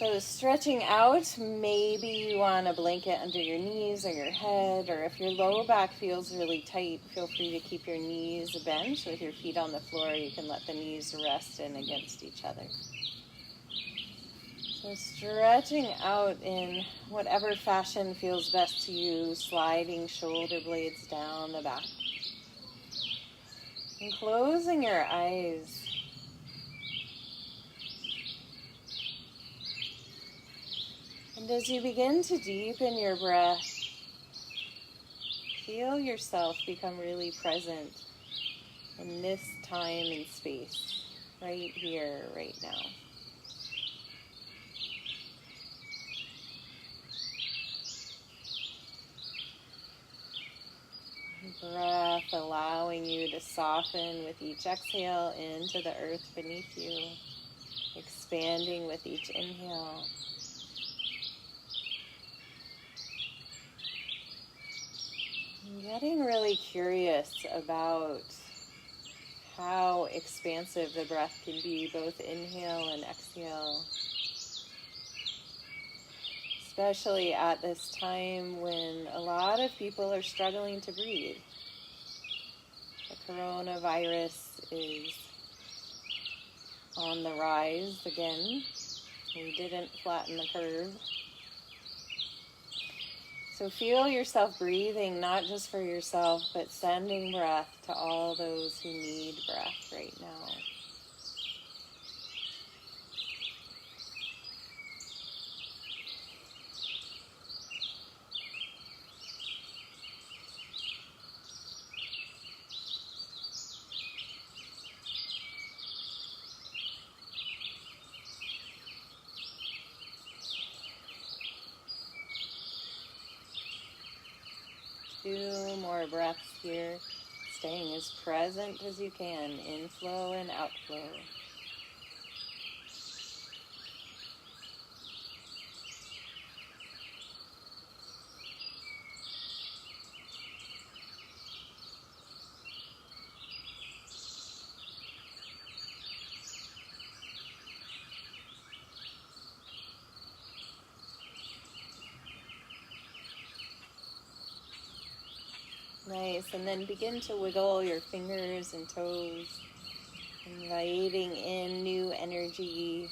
So stretching out, maybe you want a blanket under your knees or your head, or if your low back feels really tight, feel free to keep your knees bent with your feet on the floor. You can let the knees rest in against each other. So stretching out in whatever fashion feels best to you, sliding shoulder blades down the back. And closing your eyes. And as you begin to deepen your breath, feel yourself become really present in this time and space, right here, right now. Breath allowing you to soften with each exhale into the earth beneath you, expanding with each inhale. I'm getting really curious about how expansive the breath can be, both inhale and exhale. Especially at this time when a lot of people are struggling to breathe. The coronavirus is on the rise again. We didn't flatten the curve. So feel yourself breathing, not just for yourself, but sending breath to all those who need breath right now. Two more breaths here, staying as present as you can, inflow and outflow. Nice, and then begin to wiggle your fingers and toes, inviting in new energy,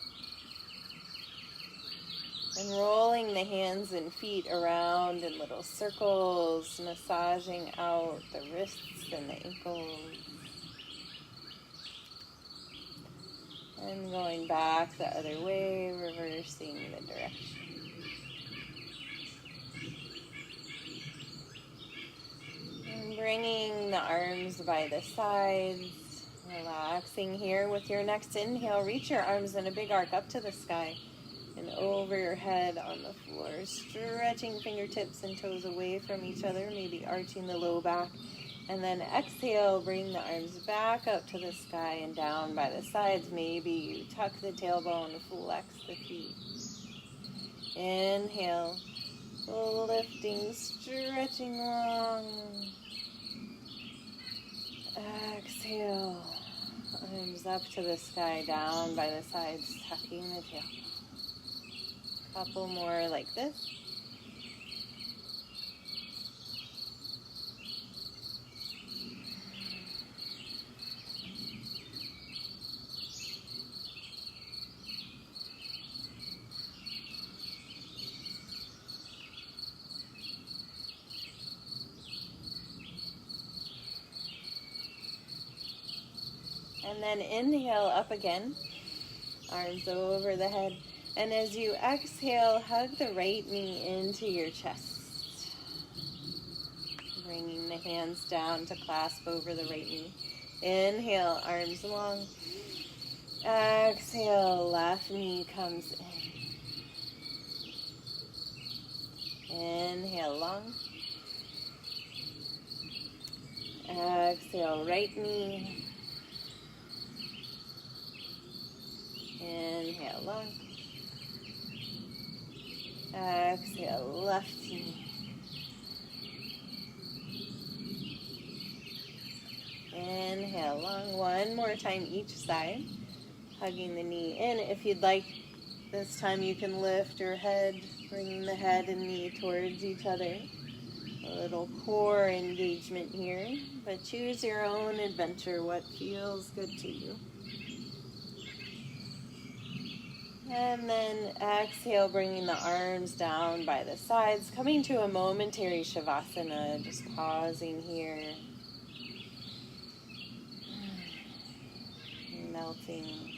and rolling the hands and feet around in little circles, massaging out the wrists and the ankles, and going back the other way, reversing the direction. Bringing the arms by the sides, relaxing here with your next inhale. Reach your arms in a big arc up to the sky and over your head on the floor. Stretching fingertips and toes away from each other, maybe arching the low back. And then exhale, bring the arms back up to the sky and down by the sides. Maybe you tuck the tailbone, flex the feet. Inhale, lifting, stretching long. Exhale, arms up to the sky, down by the sides, tucking the tail. Couple more like this. And then inhale up again, arms over the head. And as you exhale, hug the right knee into your chest. Bringing the hands down to clasp over the right knee. Inhale, arms long. Exhale, left knee comes in. Inhale, long. Exhale, right knee. Inhale, long. Exhale, left knee. Inhale, long. One more time each side. Hugging the knee in. If you'd like, This time you can lift your head, bringing the head and knee towards each other. A little core engagement here, but choose your own adventure, what feels good to you. And then exhale, bringing the arms down by the sides, coming to a momentary Shavasana, just pausing here. Melting,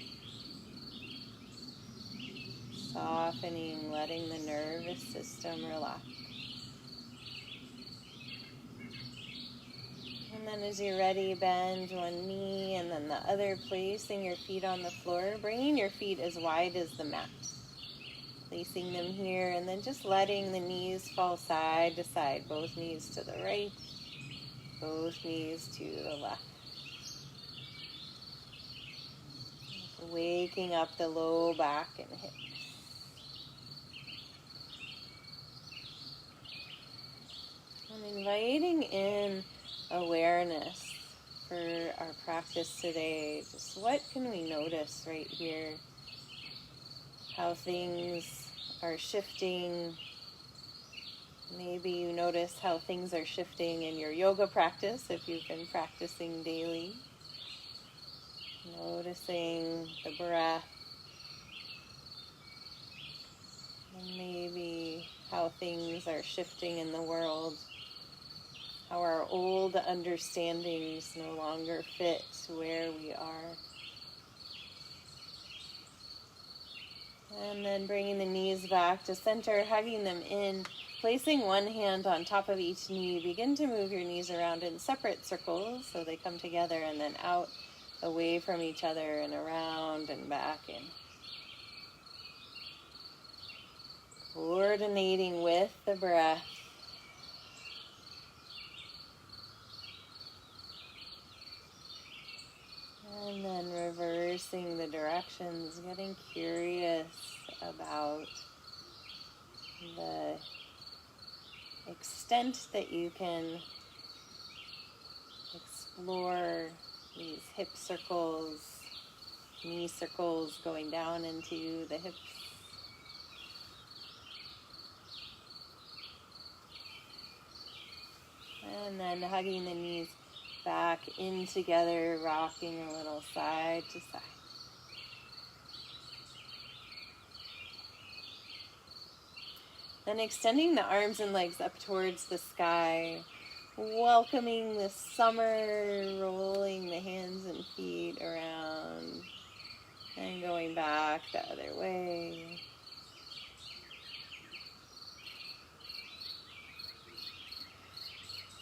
softening, letting the nervous system relax. And then as you're ready, bend one knee and then the other, placing your feet on the floor, bringing your feet as wide as the mat. Placing them here and then just letting the knees fall side to side, both knees to the right, both knees to the left. Waking up the low back and hips. And inviting in awareness for our practice today. Just what can we notice right here? How things are shifting. Maybe you notice how things are shifting in your yoga practice if you've been practicing daily. Noticing the breath, and maybe how things are shifting in the world, how our old understandings no longer fit where we are. And then bringing the knees back to center, hugging them in, placing one hand on top of each knee. Begin to move your knees around in separate circles so they come together and then out, away from each other and around and back in. Coordinating with the breath. And then reversing the directions, getting curious about the extent that you can explore these hip circles, knee circles going down into the hips. And then hugging the knees back in together, rocking a little side to side. Then extending the arms and legs up towards the sky, welcoming the summer, rolling the hands and feet around and going back the other way.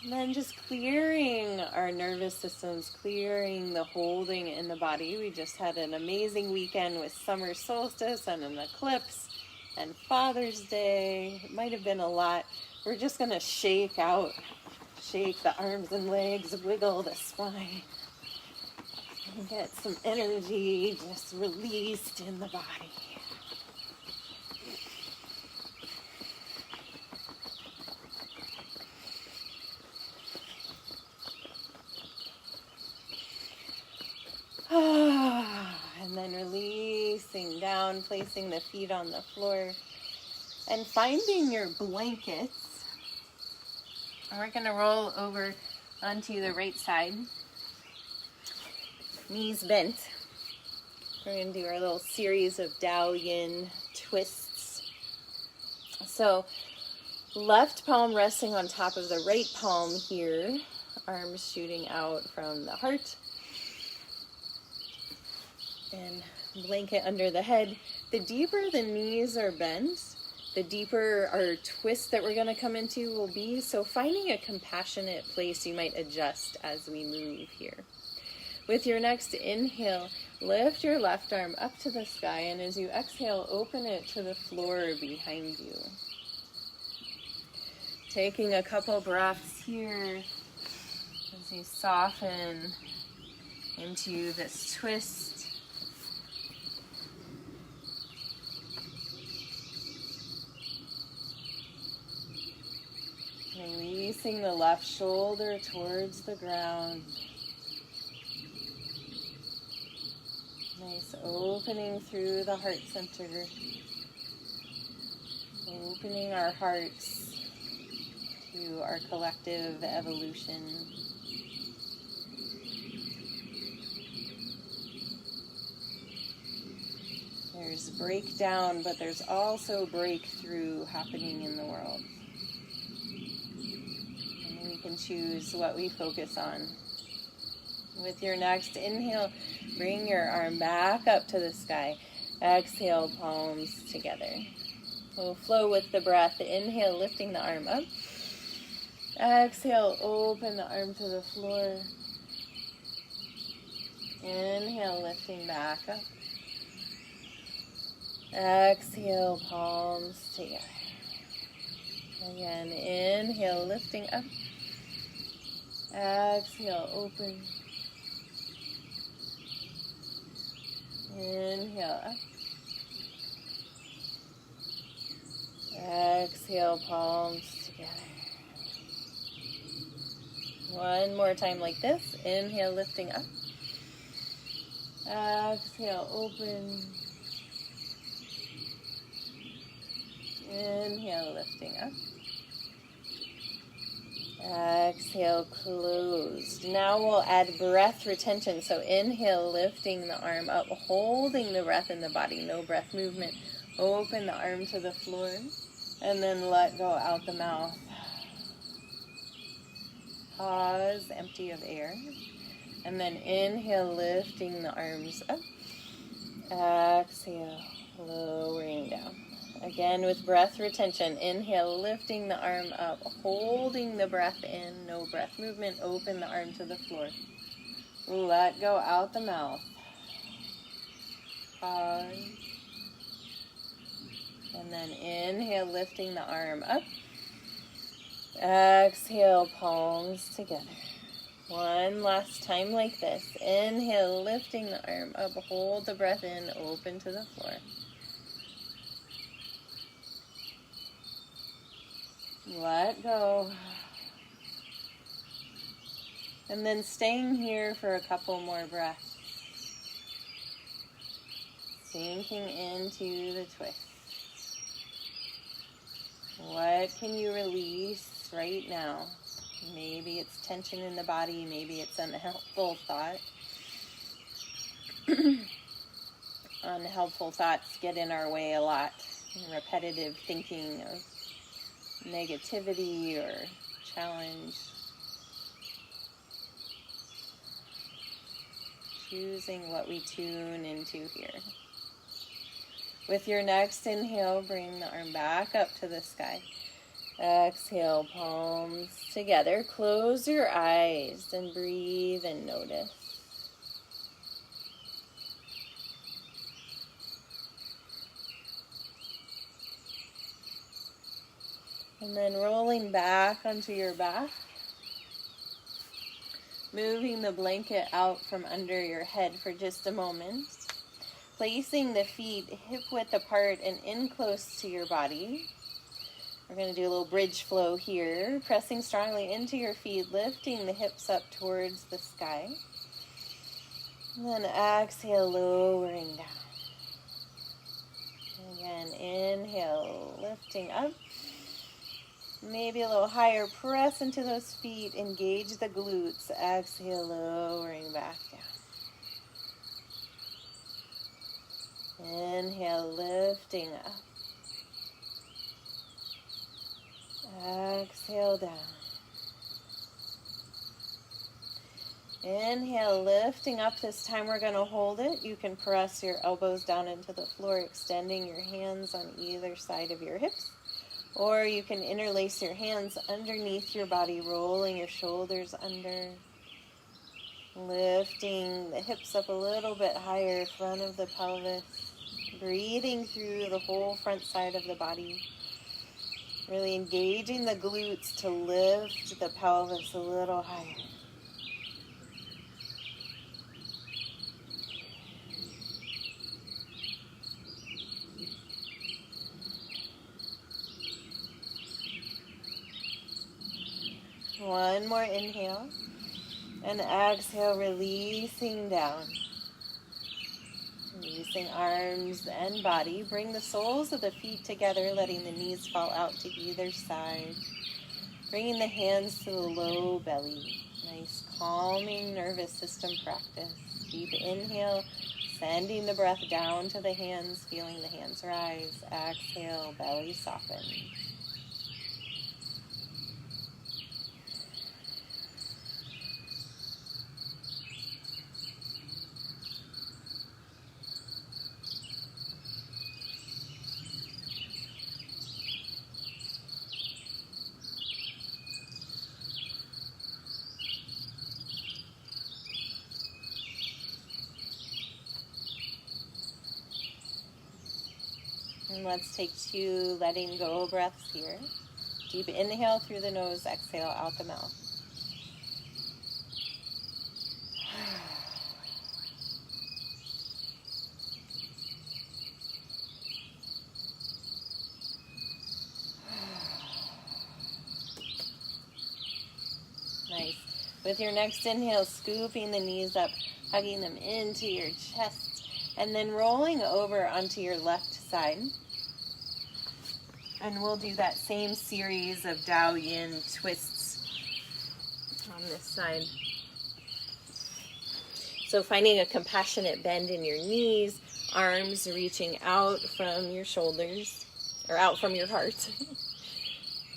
And then just clearing our nervous systems, clearing the holding in the body. We just had an amazing weekend with summer solstice and an eclipse and Father's Day. It might have been a lot. We're just going to shake the arms and legs, wiggle the spine, and get some energy just released in the body. And then releasing down, placing the feet on the floor, and finding your blankets. And we're going to roll over onto the right side, knees bent. We're going to do our little series of Dao Yin twists. So left palm resting on top of the right palm here, arms shooting out from the heart. And blanket under the head. The deeper the knees are bent, the deeper our twist that we're going to come into will be. So finding a compassionate place, you might adjust as we move here. With your next inhale, lift your left arm up to the sky, and as you exhale, open it to the floor behind you. Taking a couple breaths here as you soften into this twist. Releasing the left shoulder towards the ground. Nice opening through the heart center. Opening our hearts to our collective evolution. There's breakdown, but there's also breakthrough happening in the world. And we can choose what we focus on. With your next inhale, bring your arm back up to the sky. Exhale, palms together. We'll flow with the breath. Inhale, lifting the arm up. Exhale, open the arm to the floor. Inhale, lifting back up. Exhale, palms together. Again, inhale, lifting up. Exhale, open. Inhale, up. Exhale, palms together. One more time like this. Inhale, lifting up. Exhale, open. Inhale, lifting up. Exhale, closed. Now we'll add breath retention. So inhale, lifting the arm up, holding the breath in the body. No breath movement. Open the arm to the floor. And then let go out the mouth. Pause, empty of air. And then inhale, lifting the arms up. Exhale, lowering down. Again with breath retention. Inhale, lifting the arm up, holding the breath in. No breath movement. Open the arm to the floor. Let go out the mouth. Pause. And then inhale, lifting the arm up. Exhale, palms together. One last time like this. Inhale, lifting the arm up. Hold the breath in. Open to the floor. Let go. And then staying here for a couple more breaths. Sinking into the twist. What can you release right now? Maybe it's tension in the body. Maybe it's unhelpful thought. Unhelpful thoughts get in our way a lot. Repetitive thinking of negativity or challenge. Choosing what we tune into here. With your next inhale, bring the arm back up to the sky. Exhale, palms together. Close your eyes and breathe and notice. And then rolling back onto your back. Moving the blanket out from under your head for just a moment. Placing the feet hip width apart and in close to your body. We're going to do a little bridge flow here. Pressing strongly into your feet, lifting the hips up towards the sky. And then exhale, lowering down. Again, inhale, lifting up. Maybe a little higher. Press into those feet. Engage the glutes. Exhale, lowering back down. Inhale, lifting up. Exhale down. Inhale, lifting up. This time we're going to hold it. You can press your elbows down into the floor, extending your hands on either side of your hips. Or you can interlace your hands underneath your body, rolling your shoulders under. Lifting the hips up a little bit higher, front of the pelvis. Breathing through the whole front side of the body. Really engaging the glutes to lift the pelvis a little higher. One more inhale. And exhale, releasing down. Releasing arms and body. Bring the soles of the feet together, letting the knees fall out to either side. Bringing the hands to the low belly. Nice calming nervous system practice. Deep inhale, sending the breath down to the hands, feeling the hands rise. Exhale, belly soften. And let's take 2 letting go breaths here. Deep inhale through the nose, exhale out the mouth. Nice. With your next inhale, scooping the knees up, hugging them into your chest, and then rolling over onto your left side. And we'll do that same series of Dao Yin twists on this side. So finding a compassionate bend in your knees, arms reaching out from your shoulders, or out from your heart.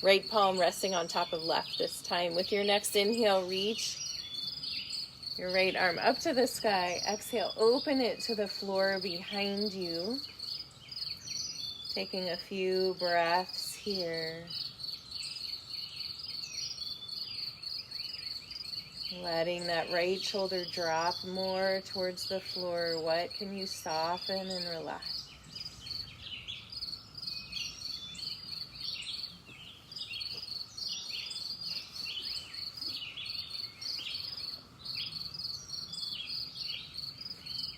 Right palm resting on top of left this time. With your next inhale, reach your right arm up to the sky. Exhale, open it to the floor behind you. Taking a few breaths here. Letting that right shoulder drop more towards the floor. What can you soften and relax?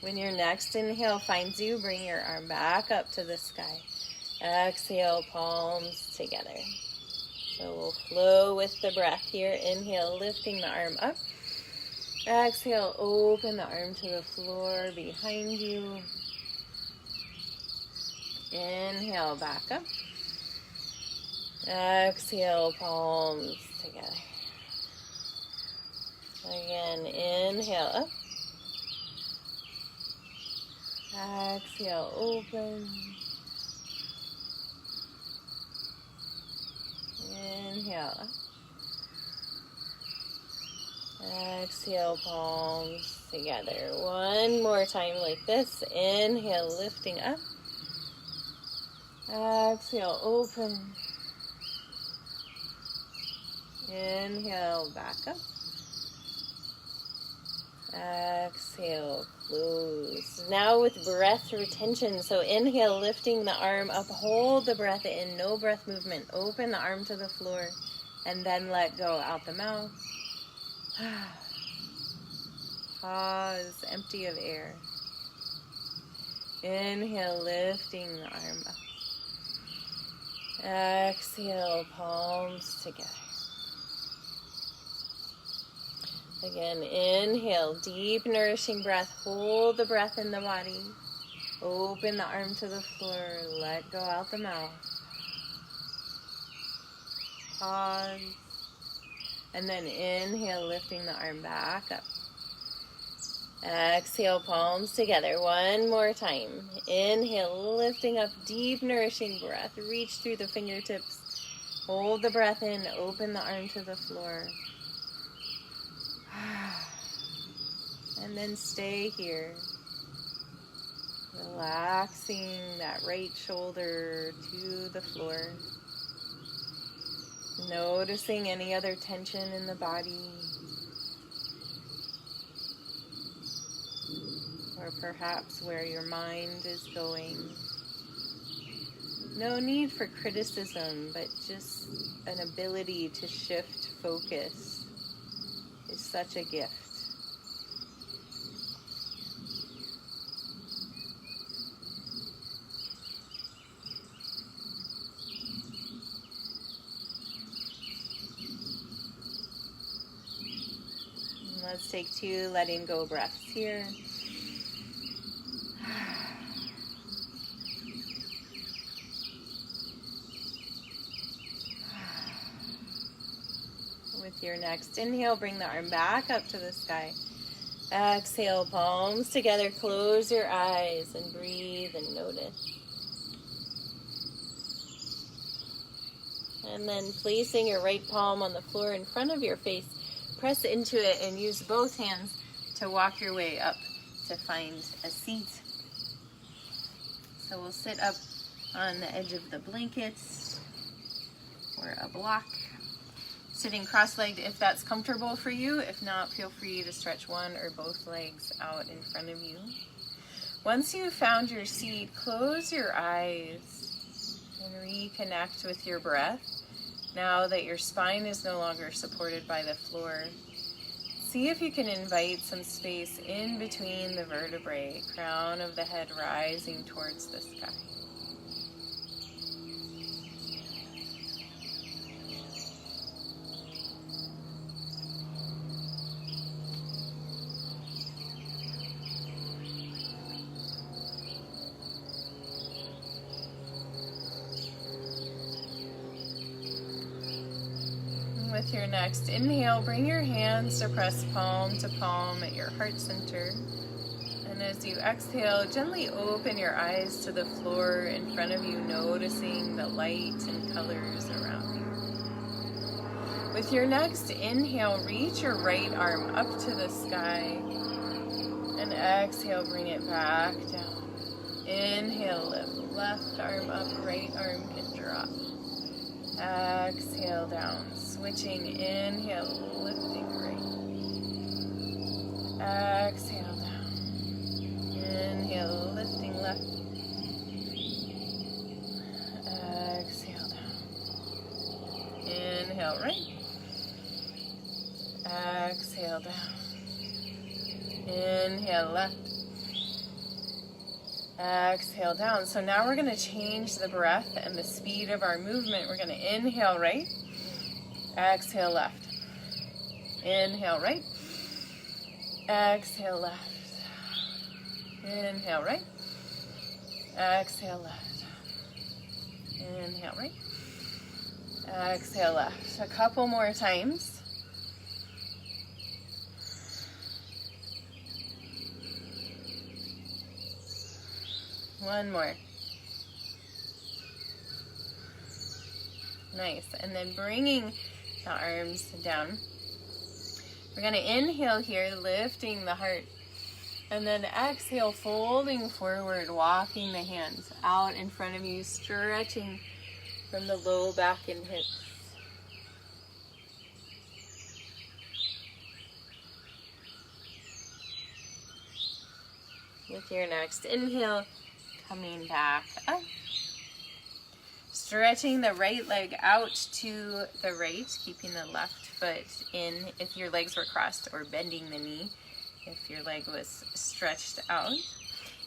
When your next inhale finds you, bring your arm back up to the sky. Exhale, palms together. So we'll flow with the breath here. Inhale, lifting the arm up. Exhale, open the arm to the floor behind you. Inhale, back up. Exhale, palms together. Again, inhale up. Exhale, open. Inhale up. Exhale, palms together. One more time like this. Inhale, lifting up. Exhale, open. Inhale, back up. Exhale, close. Now with breath retention. So inhale, lifting the arm up. Hold the breath in. No breath movement. Open the arm to the floor. And then let go out the mouth. Pause, empty of air. Inhale, lifting the arm up. Exhale, palms together. Again, inhale, deep, nourishing breath. Hold the breath in the body. Open the arm to the floor. Let go out the mouth. Pause. And then inhale, lifting the arm back up. Exhale, palms together. One more time. Inhale, lifting up, deep, nourishing breath. Reach through the fingertips. Hold the breath in. Open the arm to the floor. And then stay here. Relaxing that right shoulder to the floor. Noticing any other tension in the body. Or perhaps where your mind is going. No need for criticism, but just an ability to shift focus is such a gift. Let's take 2 letting go breaths here. With your next inhale, bring the arm back up to the sky. Exhale, palms together, close your eyes and breathe and notice. And then placing your right palm on the floor in front of your face, press into it and use both hands to walk your way up to find a seat. So we'll sit up on the edge of the blankets or a block. Sitting cross-legged if that's comfortable for you. If not, feel free to stretch one or both legs out in front of you. Once you've found your seat, close your eyes and reconnect with your breath. Now that your spine is no longer supported by the floor, see if you can invite some space in between the vertebrae, crown of the head rising towards the sky. With your next inhale, bring your hands to press palm to palm at your heart center. And as you exhale, gently open your eyes to the floor in front of you, noticing the light and colors around you. With your next inhale, reach your right arm up to the sky. And exhale, bring it back down. Inhale, lift left arm up, right arm can drop. Exhale down, switching, inhale, lifting right. Exhale down, inhale, lifting left. Exhale down, inhale right. Exhale down, inhale left. Exhale down. So now we're going to change the breath and the speed of our movement. We're going to inhale right, exhale left. Inhale right, exhale left. Inhale right, exhale left. Inhale right, exhale left. A couple more times. One more. Nice. And then bringing the arms down. We're going to inhale here, lifting the heart. And then exhale, folding forward, walking the hands out in front of you, stretching from the low back and hips. With your next inhale, coming back up. Stretching the right leg out to the right, keeping the left foot in if your legs were crossed, or bending the knee if your leg was stretched out.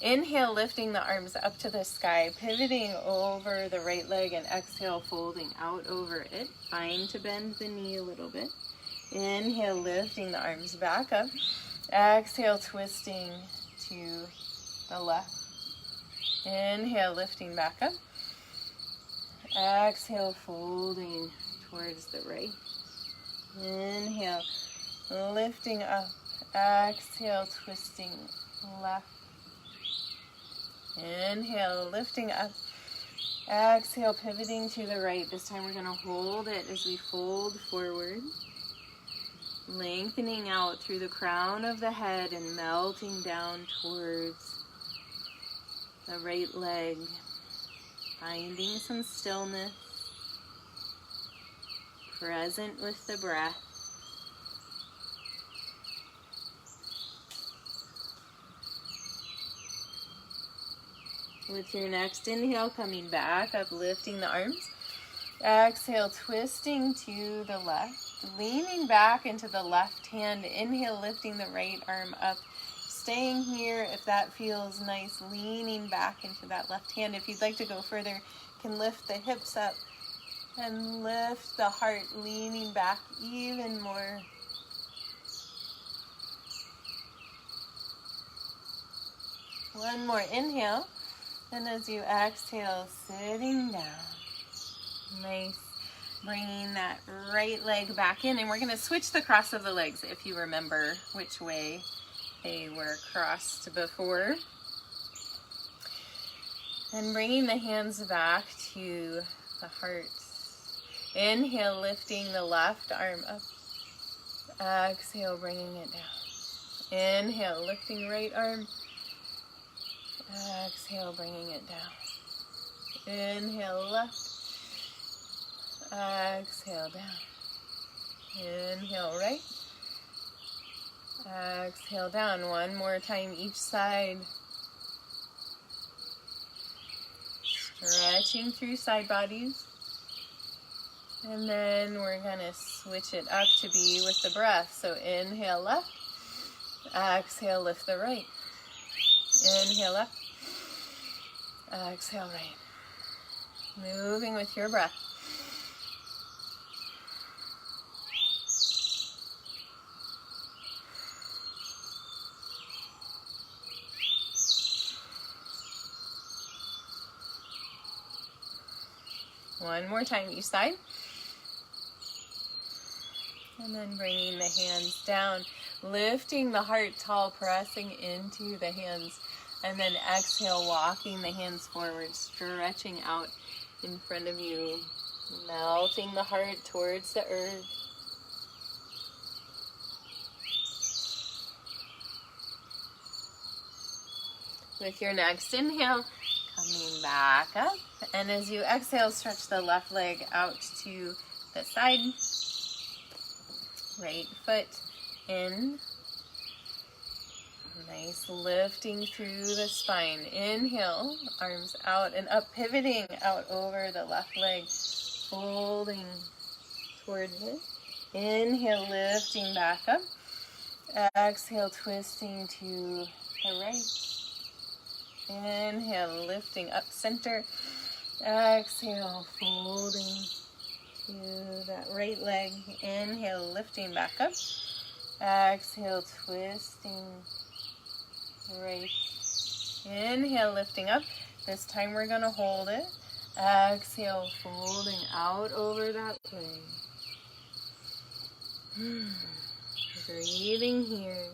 Inhale, lifting the arms up to the sky, pivoting over the right leg, and exhale, folding out over it. Fine to bend the knee a little bit. Inhale, lifting the arms back up. Exhale, twisting to the left. Inhale, lifting back up. Exhale, folding towards the right. Inhale, lifting up. Exhale, twisting left. Inhale, lifting up. Exhale, pivoting to the right. This time we're going to hold it as we fold forward. Lengthening out through the crown of the head and melting down towards the right leg, finding some stillness, present with the breath. With your next inhale, coming back up, lifting the arms. Exhale, twisting to the left, leaning back into the left hand. Inhale, lifting the right arm up. Staying here if that feels nice, leaning back into that left hand. If you'd like to go further, you can lift the hips up and lift the heart, leaning back even more. One more inhale. And as you exhale, sitting down. Nice. Bringing that right leg back in. And we're going to switch the cross of the legs if you remember which way they were crossed before. And bringing the hands back to the heart. Inhale, lifting the left arm up. Exhale, bringing it down. Inhale, lifting right arm. Exhale, bringing it down. Inhale, left. Exhale, down. Inhale, right. Exhale, down. One more time each side. Stretching through side bodies. And then we're going to switch it up to be with the breath. So inhale, left. Exhale, lift the right. Inhale, left. Exhale, right. Moving with your breath. One more time each side. And then bringing the hands down, lifting the heart tall, pressing into the hands. And then exhale, walking the hands forward, stretching out in front of you, melting the heart towards the earth. With your next inhale, coming back up. And as you exhale, stretch the left leg out to the side. Right foot in. Nice, lifting through the spine. Inhale, arms out and up, pivoting out over the left leg, folding towards it. Inhale, lifting back up. Exhale, twisting to the right. Inhale, lifting up center. Exhale, folding to that right leg. Inhale, lifting back up. Exhale, twisting right. Inhale, lifting up. This time we're going to hold it. Exhale, folding out over that leg. Breathing here.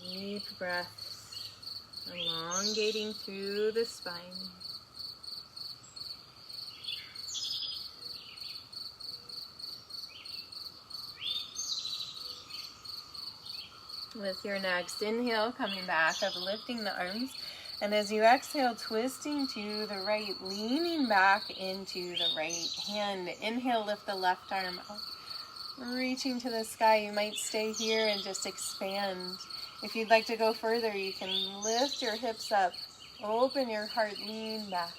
Deep breaths. Elongating through the spine. With your next inhale, coming back up, lifting the arms. And as you exhale, twisting to the right, leaning back into the right hand. Inhale, lift the left arm up, reaching to the sky. You might stay here and just expand. If you'd like to go further, you can lift your hips up, open your heart, lean back.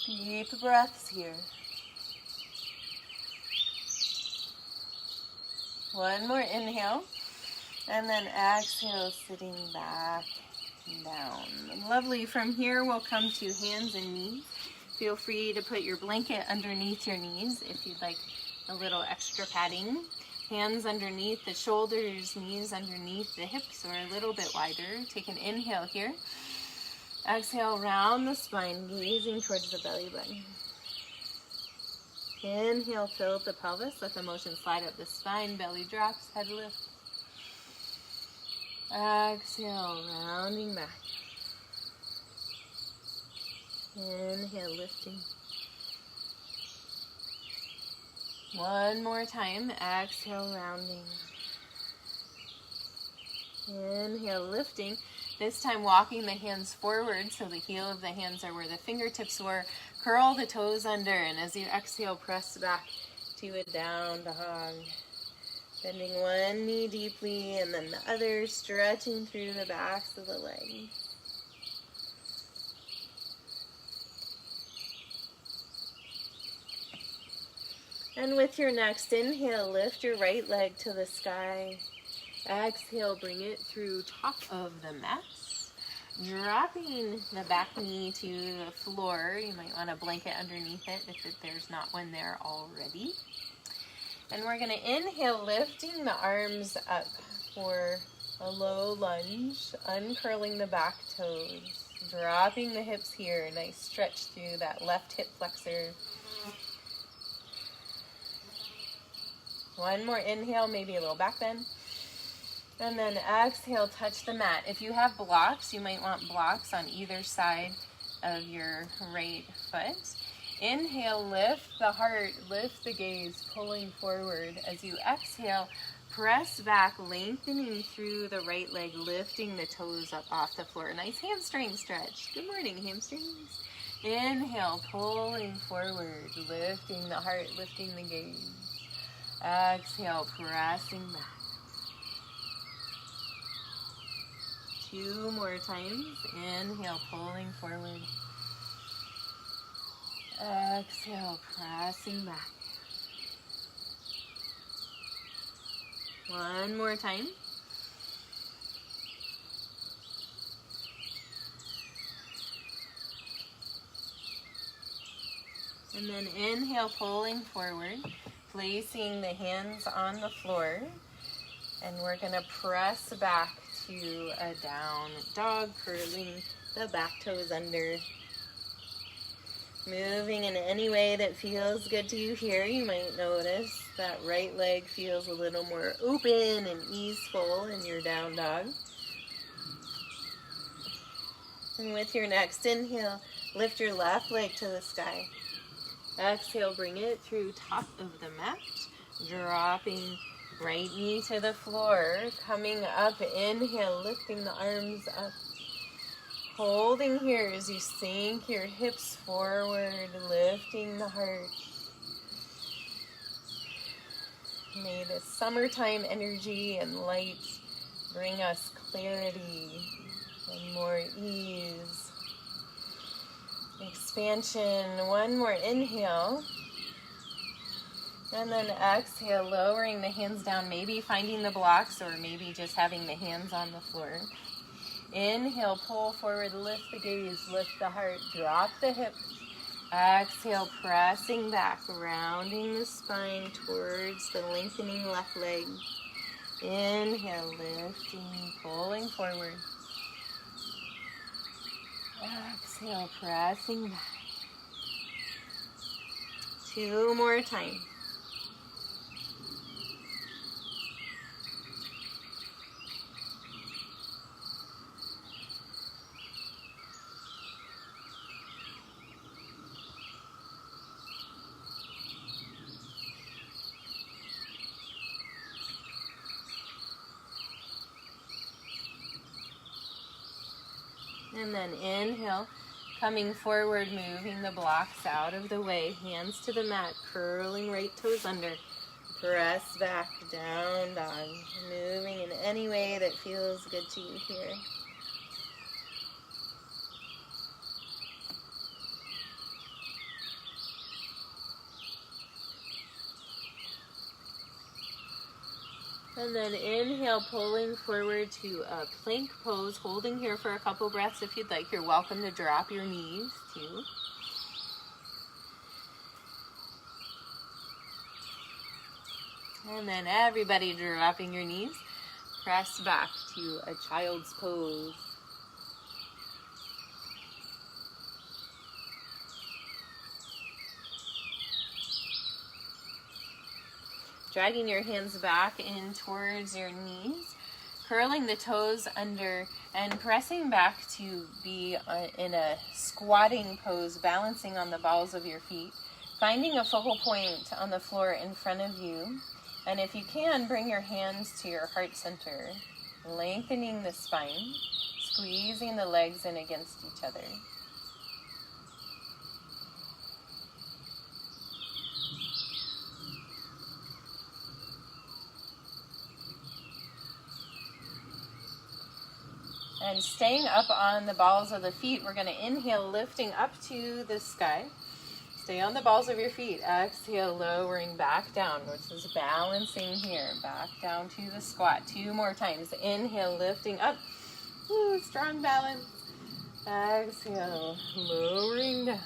Deep breaths here. One more inhale. And then exhale, sitting back and down. Lovely. From here, we'll come to hands and knees. Feel free to put your blanket underneath your knees if you'd like a little extra padding. Hands underneath the shoulders, knees underneath the hips, or a little bit wider. Take an inhale here. Exhale, round the spine, gazing towards the belly button. Inhale, tilt the pelvis. Let the motion slide up the spine. Belly drops, head lifts. Exhale, rounding back. Inhale, lifting. One more time. Exhale, rounding. Inhale, lifting. This time walking the hands forward so the heel of the hands are where the fingertips were. Curl the toes under, and as you exhale, press back to a down dog. Bending one knee deeply and then the other, stretching through the backs of the legs. And with your next inhale, lift your right leg to the sky. Exhale, bring it through top of the mat. Dropping the back knee to the floor. You might want a blanket underneath it if there's not one there already. And we're going to inhale, lifting the arms up for A low lunge, uncurling the back toes, dropping the hips here. Nice stretch through that left hip flexor. One more inhale, maybe a little back bend. And then exhale, touch the mat. If you have blocks, you might want blocks on either side of your right foot. Inhale, lift the heart, lift the gaze, pulling forward. As you exhale, press back, lengthening through the right leg, lifting the toes up off the floor. Nice hamstring stretch. Good morning, hamstrings. Inhale, pulling forward, lifting the heart, lifting the gaze. Exhale, pressing back. 2 more times. Inhale, pulling forward. Exhale, pressing back. 1 more time. And then inhale, pulling forward, placing the hands on the floor. And we're going to press back to a down dog, curling the back toes under. Moving in any way that feels good to you here. You might notice that right leg feels a little more open and easeful in your down dog. And with your next inhale, lift your left leg to the sky. Exhale, bring it through top of the mat, dropping right knee to the floor, coming up, inhale, lifting the arms up. Holding here as you sink your hips forward, lifting the heart. May the summertime energy and light bring us clarity and more ease. Expansion. 1 more inhale. And then exhale, lowering the hands down, maybe finding the blocks or maybe just having the hands on the floor. Inhale, pull forward, lift the gaze, lift the heart, drop the hips. Exhale, pressing back, rounding the spine towards the lengthening left leg. Inhale, lifting, pulling forward. Exhale, pressing back. 2 more times. And then inhale, coming forward, moving the blocks out of the way, hands to the mat, curling right toes under, press back, down dog, moving in any way that feels good to you here. And then inhale, pulling forward to a plank pose, holding here for a couple breaths if you'd like. You're welcome to drop your knees too. And then everybody dropping your knees, press back to a child's pose. Dragging your hands back in towards your knees, curling the toes under and pressing back to be in a squatting pose, balancing on the balls of your feet, finding a focal point on the floor in front of you. And if you can, bring your hands to your heart center, lengthening the spine, squeezing the legs in against each other. And staying up on the balls of the feet, we're going to inhale, lifting up to the sky. Stay on the balls of your feet. Exhale, lowering back down, which is balancing here. Back down to the squat. 2 more times. Inhale, lifting up. Woo, strong balance. Exhale, lowering down.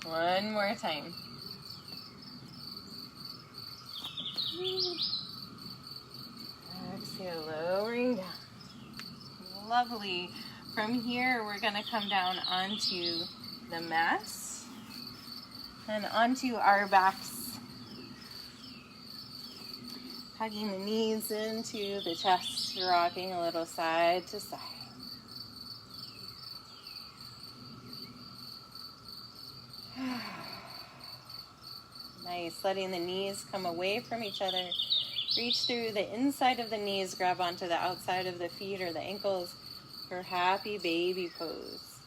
1 more time. Exhale, Lovely. From here, we're going to come down onto the mats and onto our backs. Hugging the knees into the chest, rocking a little side to side. Nice, letting the knees come away from each other. Reach through the inside of the knees, grab onto the outside of the feet or the ankles for happy baby pose.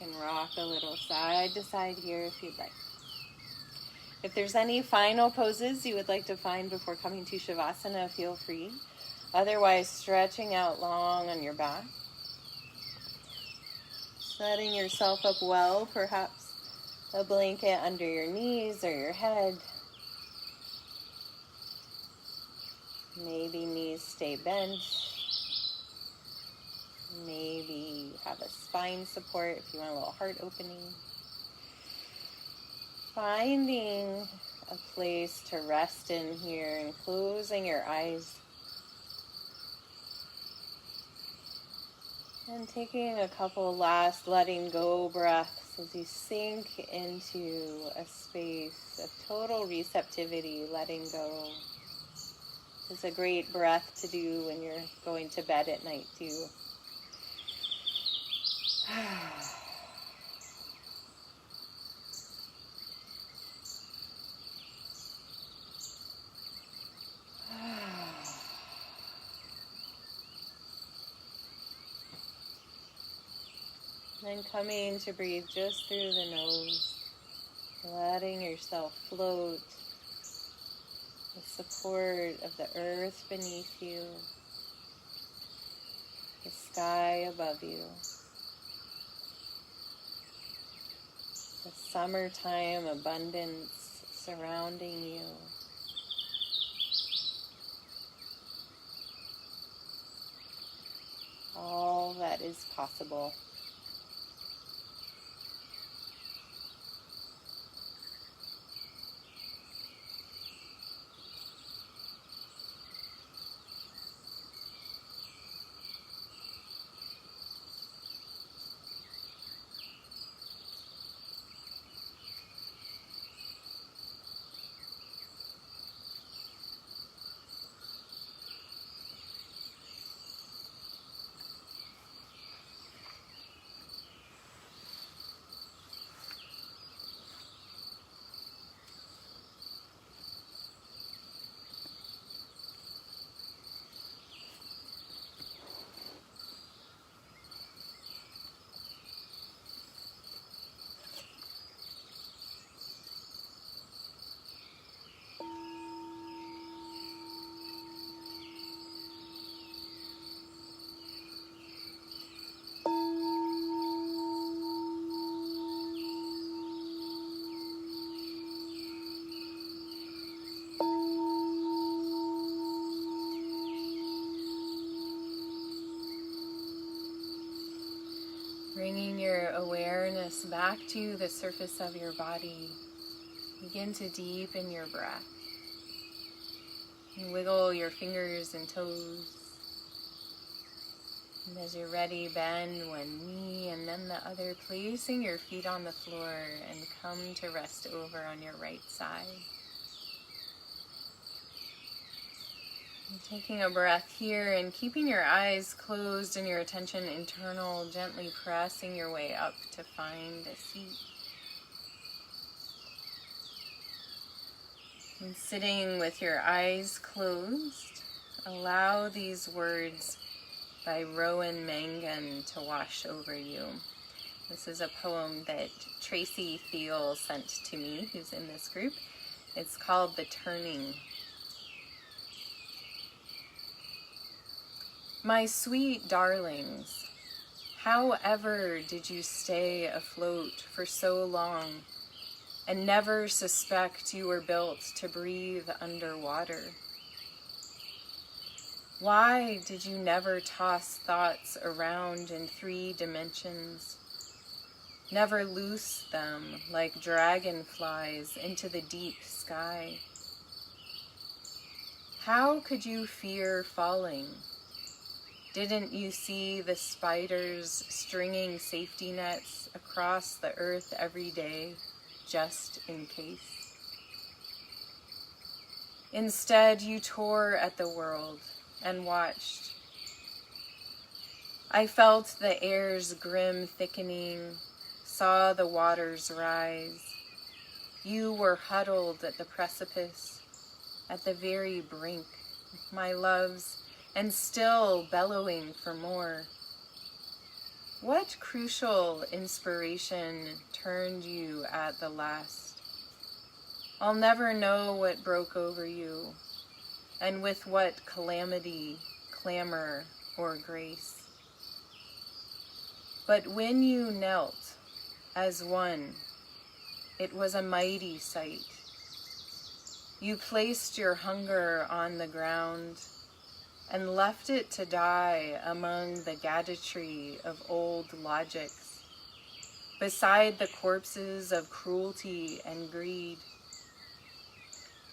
You can rock a little side to side here if you'd like. If there's any final poses you would like to find before coming to Shavasana, feel free. Otherwise, stretching out long on your back. Setting yourself up well, perhaps a blanket under your knees or your head. Maybe knees stay bent. Maybe you have a spine support if you want a little heart opening. Finding a place to rest in here and closing your eyes. And taking a couple last letting go breaths as you sink into a space of total receptivity, letting go. It's a great breath to do when you're going to bed at night too. Then coming to breathe just through the nose, letting yourself float. The support of the earth beneath you, the sky above you, the summertime abundance surrounding you. All that is possible. Bringing your awareness back to the surface of your body. Begin to deepen your breath. And wiggle your fingers and toes. And as you're ready, bend one knee and then the other, placing your feet on the floor and come to rest over on your right side. And taking a breath here and keeping your eyes closed and your attention internal, gently pressing your way up to find a seat. And sitting with your eyes closed, allow these words by Rowan Mangan to wash over you. This is a poem that Tracy Thiel sent to me, who's in this group. It's called The Turning. My sweet darlings, how ever did you stay afloat for so long and never suspect you were built to breathe underwater? Why did you never toss thoughts around in 3 dimensions, never loose them like dragonflies into the deep sky? How could you fear falling? Didn't you see the spiders stringing safety nets across the earth every day, just in case? Instead, you tore at the world and watched. I felt the air's grim thickening, saw the waters rise. You were huddled at the precipice, at the very brink, my loves, and still bellowing for more. What crucial inspiration turned you at the last? I'll never know what broke over you, and with what calamity, clamor, or grace. But when you knelt as one, it was a mighty sight. You placed your hunger on the ground and left it to die among the gadgetry of old logics, beside the corpses of cruelty and greed.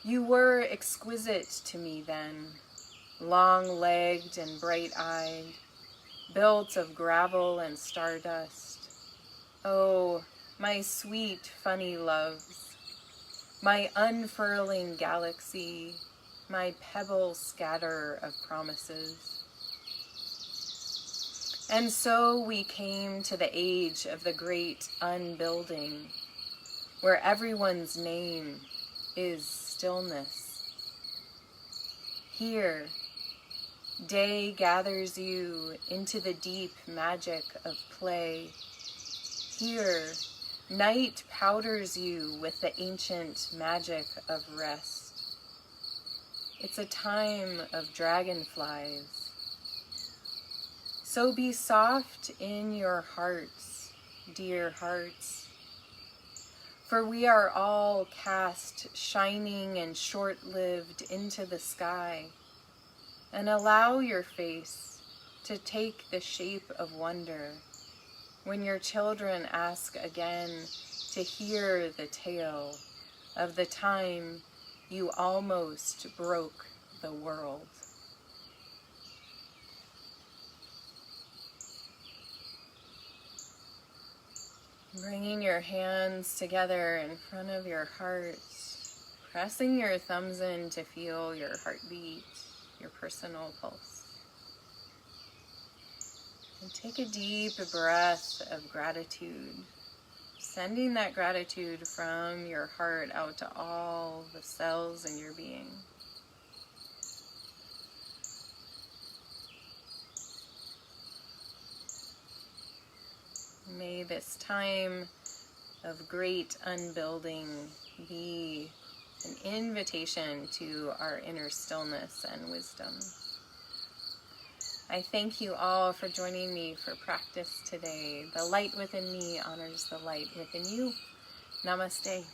You were exquisite to me then, long-legged and bright-eyed, built of gravel and stardust. Oh, my sweet, funny loves, my unfurling galaxy, my pebble scatter of promises. And so we came to the age of the great unbuilding, where everyone's name is stillness. Here, day gathers you into the deep magic of play. Here, night powders you with the ancient magic of rest. It's a time of dragonflies. So be soft in your hearts, dear hearts, for we are all cast shining and short-lived into the sky, and allow your face to take the shape of wonder when your children ask again to hear the tale of the time you almost broke the world. Bringing your hands together in front of your heart, pressing your thumbs in to feel your heartbeat, your personal pulse. And take a deep breath of gratitude, sending that gratitude from your heart out to all the cells in your being. May this time of great unbuilding be an invitation to our inner stillness and wisdom. I thank you all for joining me for practice today. The light within me honors the light within you. Namaste.